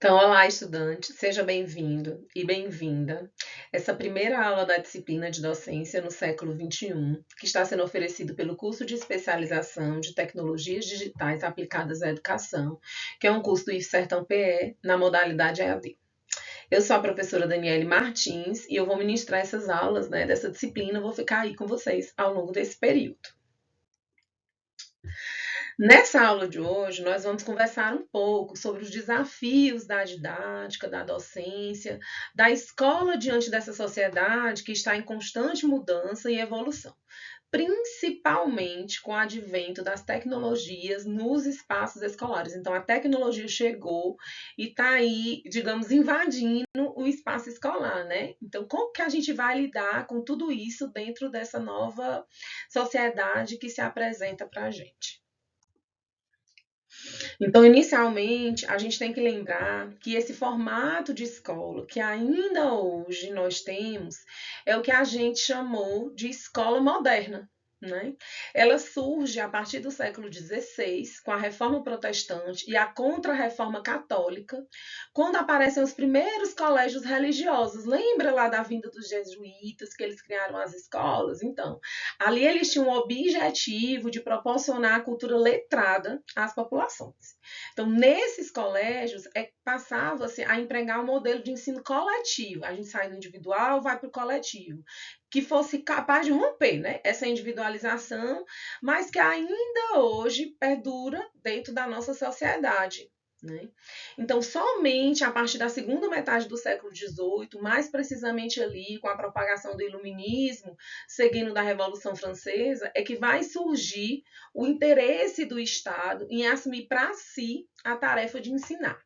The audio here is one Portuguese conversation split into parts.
Então, olá, estudante, seja bem-vindo e bem-vinda. Essa primeira aula da disciplina de docência no século XXI, que está sendo oferecido pelo curso de especialização de tecnologias digitais aplicadas à educação, que é um curso do IFSERTAM PE, na modalidade EAD. Eu sou a professora Daniele Martins e eu vou ministrar essas aulas, dessa disciplina, vou ficar aí com vocês ao longo desse período. Nessa aula de hoje, nós vamos conversar um pouco sobre os desafios da didática, da docência, da escola diante dessa sociedade que está em constante mudança e evolução, principalmente com o advento das tecnologias nos espaços escolares. Então, a tecnologia chegou e está aí, digamos, invadindo o espaço escolar, né? Então, como que a gente vai lidar com tudo isso dentro dessa nova sociedade que se apresenta para a gente? Então, inicialmente, a gente tem que lembrar que esse formato de escola que ainda hoje nós temos é o que a gente chamou de escola moderna. Né? Ela surge a partir do século XVI, com a Reforma Protestante e a Contra-Reforma Católica, quando aparecem os primeiros colégios religiosos. Lembra lá da vinda dos jesuítas, que eles criaram as escolas? Então, ali eles tinham o objetivo de proporcionar a cultura letrada às populações. Então, nesses colégios, passava-se a empregar um modelo de ensino coletivo. A gente sai do individual, vai para o coletivo, que fosse capaz de romper, né, essa individualização, mas que ainda hoje perdura dentro da nossa sociedade. Né? Então, somente a partir da segunda metade do século XVIII, mais precisamente ali com a propagação do iluminismo, seguindo da Revolução Francesa, é que vai surgir o interesse do Estado em assumir para si a tarefa de ensinar.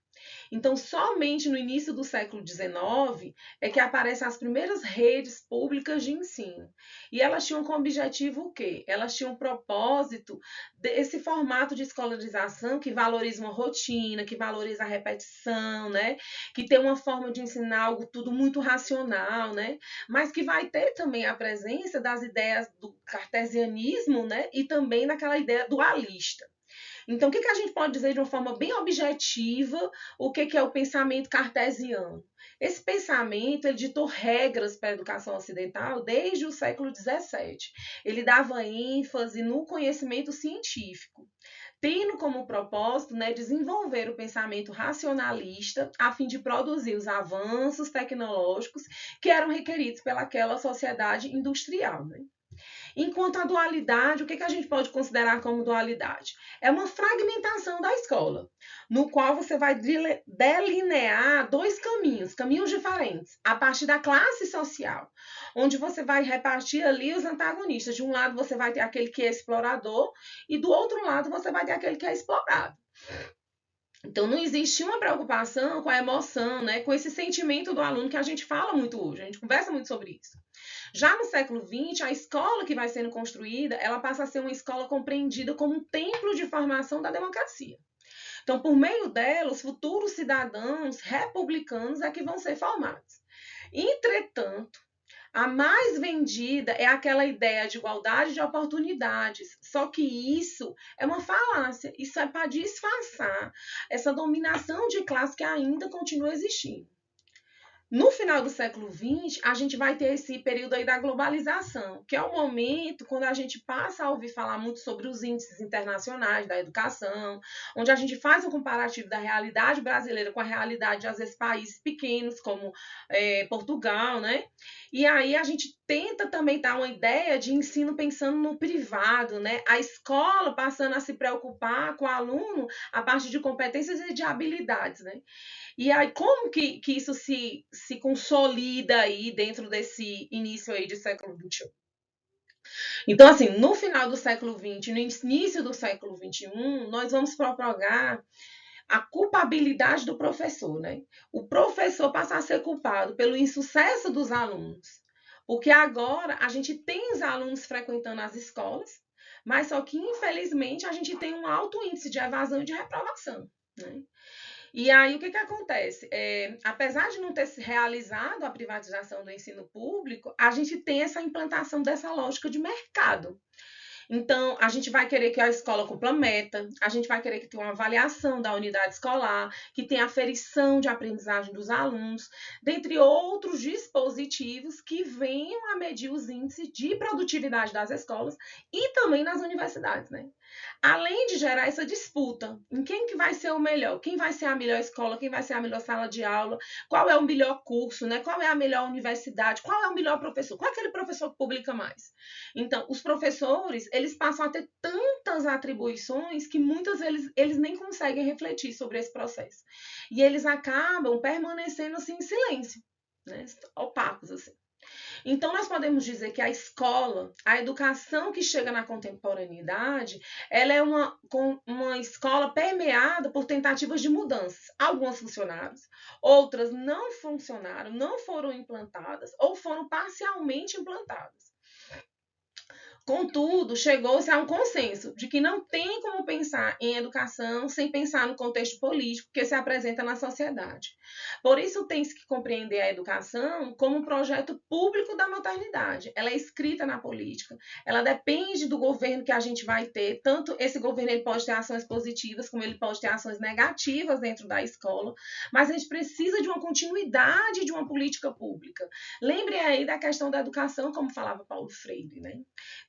Então, somente no início do século XIX é que aparecem as primeiras redes públicas de ensino. E elas tinham como objetivo o quê? Elas tinham um propósito desse formato de escolarização que valoriza uma rotina, que valoriza a repetição, né? Que tem uma forma de ensinar algo tudo muito racional, né? Mas que vai ter também a presença das ideias do cartesianismo, né? E também naquela ideia dualista. Então, o que a gente pode dizer de uma forma bem objetiva o que é o pensamento cartesiano? Esse pensamento ele ditou regras para a educação ocidental desde o século XVII. Ele dava ênfase no conhecimento científico, tendo como propósito, desenvolver o pensamento racionalista a fim de produzir os avanços tecnológicos que eram requeridos pelaquela sociedade industrial. Né? Enquanto a dualidade, o que a gente pode considerar como dualidade? É uma fragmentação da escola, no qual você vai delinear dois caminhos, caminhos diferentes, a partir da classe social, onde você vai repartir ali os antagonistas. De um lado você vai ter aquele que é explorador e do outro lado você vai ter aquele que é explorado. Então, não existe uma preocupação com a emoção, né, com esse sentimento do aluno que a gente fala muito hoje, a gente conversa muito sobre isso. Já no século XX, a escola que vai sendo construída, ela passa a ser uma escola compreendida como um templo de formação da democracia. Então, por meio dela, os futuros cidadãos republicanos é que vão ser formados. Entretanto, a mais vendida é aquela ideia de igualdade de oportunidades. Só que isso é uma falácia. Isso é para disfarçar essa dominação de classe que ainda continua existindo. No final do século XX, a gente vai ter esse período aí da globalização, que é o momento quando a gente passa a ouvir falar muito sobre os índices internacionais da educação, onde a gente faz um comparativo da realidade brasileira com a realidade de, às vezes, países pequenos, como Portugal, né? E aí a gente tenta também dar uma ideia de ensino pensando no privado, né? A escola passando a se preocupar com o aluno a partir de competências e de habilidades, né? E aí, como que isso se consolida aí dentro desse início aí de século XXI? Então, assim, no final do século XX, no início do século XXI, nós vamos propagar a culpabilidade do professor, né? O professor passa a ser culpado pelo insucesso dos alunos. Porque agora a gente tem os alunos frequentando as escolas, mas só que, infelizmente, a gente tem um alto índice de evasão e de reprovação, né? E aí, o que acontece? Apesar de não ter se realizado a privatização do ensino público, a gente tem essa implantação dessa lógica de mercado. Então, a gente vai querer que a escola cumpra meta, a gente vai querer que tenha uma avaliação da unidade escolar, que tenha aferição de aprendizagem dos alunos, dentre outros dispositivos que venham a medir os índices de produtividade das escolas e também nas universidades, né? Além de gerar essa disputa em quem que vai ser o melhor, quem vai ser a melhor escola, quem vai ser a melhor sala de aula, qual é o melhor curso, né? Qual é a melhor universidade, qual é o melhor professor, qual é aquele professor que publica mais. Então, os professores, eles passam a ter tantas atribuições que muitas vezes eles nem conseguem refletir sobre esse processo. E eles acabam permanecendo assim em silêncio, né? Opacos assim. Então, nós podemos dizer que a escola, a educação que chega na contemporaneidade, ela é uma escola permeada por tentativas de mudanças. Algumas funcionaram, outras não funcionaram, não foram implantadas ou foram parcialmente implantadas. Contudo, chegou-se a um consenso de que não tem como pensar em educação sem pensar no contexto político que se apresenta na sociedade. Por isso, tem-se que compreender a educação como um projeto público da modernidade. Ela é escrita na política, ela depende do governo que a gente vai ter. Tanto esse governo ele pode ter ações positivas, como ele pode ter ações negativas dentro da escola, mas a gente precisa de uma continuidade de uma política pública. Lembre aí da questão da educação, como falava Paulo Freire, né?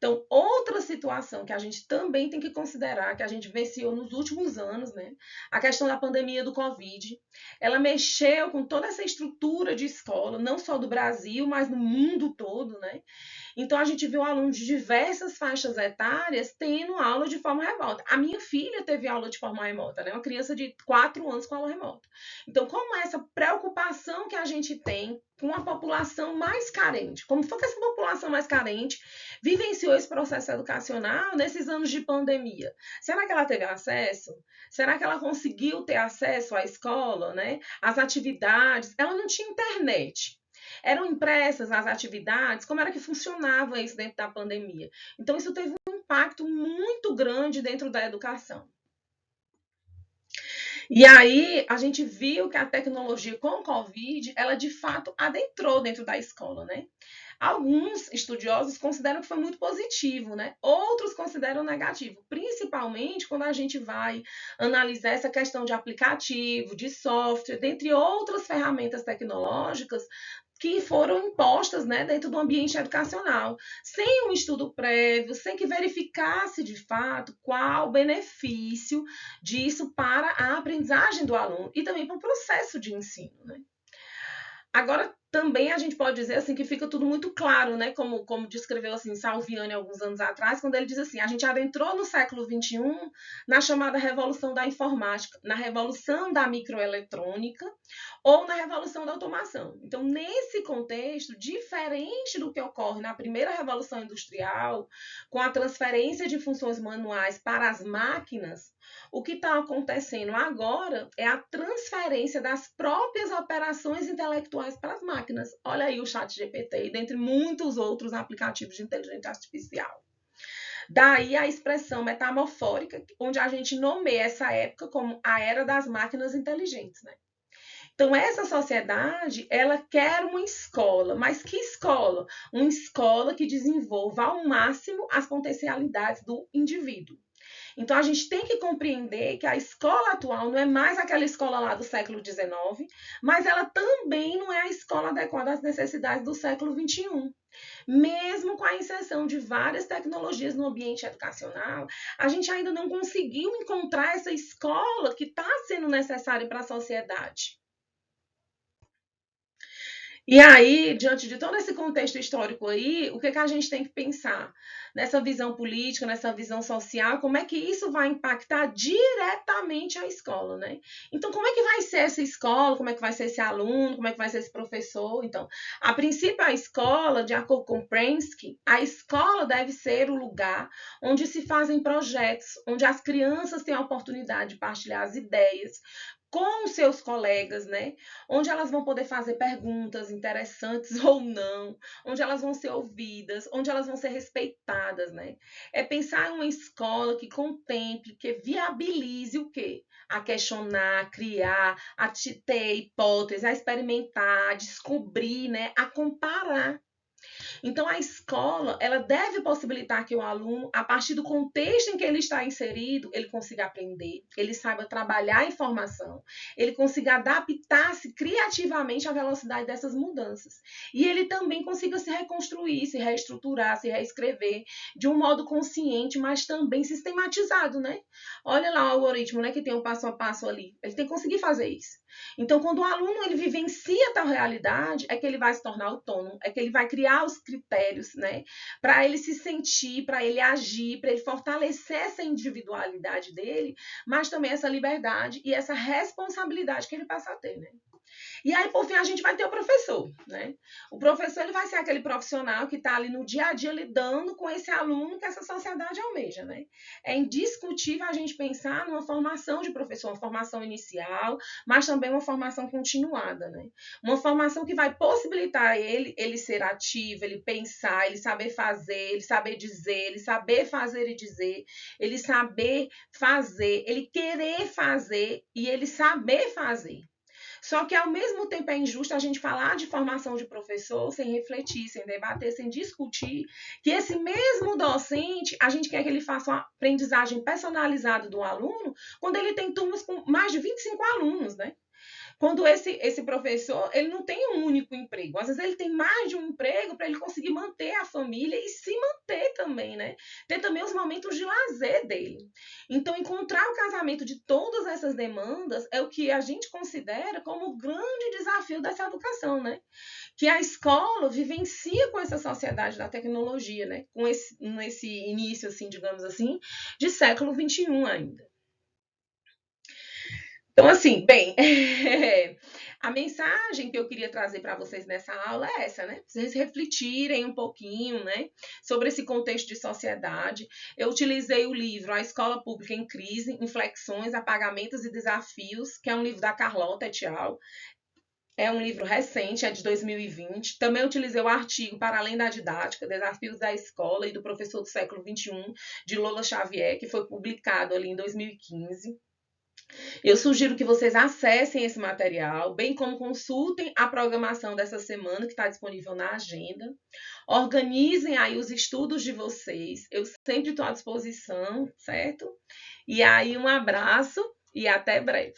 Então, outra situação que a gente também tem que considerar, que a gente venciou nos últimos anos, né? A questão da pandemia do Covid. Ela mexeu com toda essa estrutura de escola, não só do Brasil, mas no mundo todo, né? Então, a gente viu alunos de diversas faixas etárias tendo aula de forma remota. A minha filha teve aula de forma remota, né? Uma criança de 4 anos com aula remota. Então, como essa preocupação que a gente tem com a população mais carente, como foi que essa população mais carente vivenciou esse processo educacional nesses anos de pandemia? Será que ela teve acesso? Será que ela conseguiu ter acesso à escola, né? Às atividades? Ela não tinha internet. Eram impressas as atividades, como era que funcionava isso dentro da pandemia? Então, isso teve um impacto muito grande dentro da educação. E aí, a gente viu que a tecnologia com o Covid, ela de fato adentrou dentro da escola, né? Alguns estudiosos consideram que foi muito positivo, né? Outros consideram negativo, principalmente quando a gente vai analisar essa questão de aplicativo, de software, dentre outras ferramentas tecnológicas que foram impostas, né, dentro do ambiente educacional, sem um estudo prévio, sem que verificasse de fato qual o benefício disso para a aprendizagem do aluno e também para o processo de ensino, né? Agora, também a gente pode dizer assim que fica tudo muito claro, né? Como descreveu assim Salviani alguns anos atrás, quando ele diz assim: a gente adentrou no século XXI na chamada revolução da informática, na revolução da microeletrônica ou na revolução da automação. Então, nesse contexto, diferente do que ocorre na primeira revolução industrial, com a transferência de funções manuais para as máquinas, o que está acontecendo agora é a transferência das próprias operações intelectuais para as máquinas. Olha aí o chat GPT, dentre muitos outros aplicativos de inteligência artificial. Daí a expressão metamorfórica, onde a gente nomeia essa época como a era das máquinas inteligentes, né? Então, essa sociedade, ela quer uma escola, mas que escola? Uma escola que desenvolva ao máximo as potencialidades do indivíduo. Então, a gente tem que compreender que a escola atual não é mais aquela escola lá do século XIX, mas ela também não é a escola adequada às necessidades do século XXI. Mesmo com a inserção de várias tecnologias no ambiente educacional, a gente ainda não conseguiu encontrar essa escola que está sendo necessária para a sociedade. E aí, diante de todo esse contexto histórico aí, o que, que a gente tem que pensar? Nessa visão política, nessa visão social, como é que isso vai impactar diretamente a escola, né? Então, como é que vai ser essa escola? Como é que vai ser esse aluno? Como é que vai ser esse professor? Então, a princípio, a escola, de acordo com Prensky, a escola deve ser o lugar onde se fazem projetos, onde as crianças têm a oportunidade de partilhar as ideias, com os seus colegas, né? Onde elas vão poder fazer perguntas interessantes ou não, onde elas vão ser ouvidas, onde elas vão ser respeitadas, né? É pensar em uma escola que contemple, que viabilize o quê? A questionar, a criar, a ter hipóteses, a experimentar, a descobrir, né? A comparar. Então, a escola, ela deve possibilitar que o aluno, a partir do contexto em que ele está inserido, ele consiga aprender, ele saiba trabalhar a informação, ele consiga adaptar-se criativamente à velocidade dessas mudanças. E ele também consiga se reconstruir, se reestruturar, se reescrever de um modo consciente, mas também sistematizado, né? Olha lá o algoritmo, né, que tem um passo a passo ali. Ele tem que conseguir fazer isso. Então, quando o aluno ele vivencia tal realidade, é que ele vai se tornar autônomo, é que ele vai criar os critérios, né, para ele se sentir, para ele agir, para ele fortalecer essa individualidade dele, mas também essa liberdade e essa responsabilidade que ele passa a ter, né? E aí, por fim, a gente vai ter o professor, né? O professor ele vai ser aquele profissional que está ali no dia a dia lidando com esse aluno que essa sociedade almeja, né? É indiscutível a gente pensar numa formação de professor, uma formação inicial, mas também uma formação continuada, né? Uma formação que vai possibilitar ele ser ativo, ele pensar, ele saber fazer, ele saber dizer, ele saber fazer e dizer, ele saber fazer, ele querer fazer e ele saber fazer. Só que, ao mesmo tempo, é injusto a gente falar de formação de professor sem refletir, sem debater, sem discutir que esse mesmo docente, a gente quer que ele faça uma aprendizagem personalizada do aluno quando ele tem turmas com mais de 25 alunos, né? Quando esse professor, ele não tem um único emprego. Às vezes ele tem mais de um emprego para ele conseguir manter a família e se manter também, né? Ter também os momentos de lazer dele. Então, encontrar o casamento de todas essas demandas é o que a gente considera como o grande desafio dessa educação, né? Que a escola vivencia com essa sociedade da tecnologia, né? Com nesse início, assim, digamos assim, de século XXI ainda. Então, assim, bem, a mensagem que eu queria trazer para vocês nessa aula é essa, né? Vocês refletirem um pouquinho, né, sobre esse contexto de sociedade. Eu utilizei o livro A Escola Pública em Crise, Inflexões, Apagamentos e Desafios, que é um livro da Carlota et al. É um livro recente, é de 2020. Também utilizei o artigo Para Além da Didática, Desafios da Escola e do Professor do Século XXI, de Lola Xavier, que foi publicado ali em 2015. Eu sugiro que vocês acessem esse material, bem como consultem a programação dessa semana que está disponível na agenda. Organizem aí os estudos de vocês. Eu sempre estou à disposição, certo? E aí, um abraço e até breve.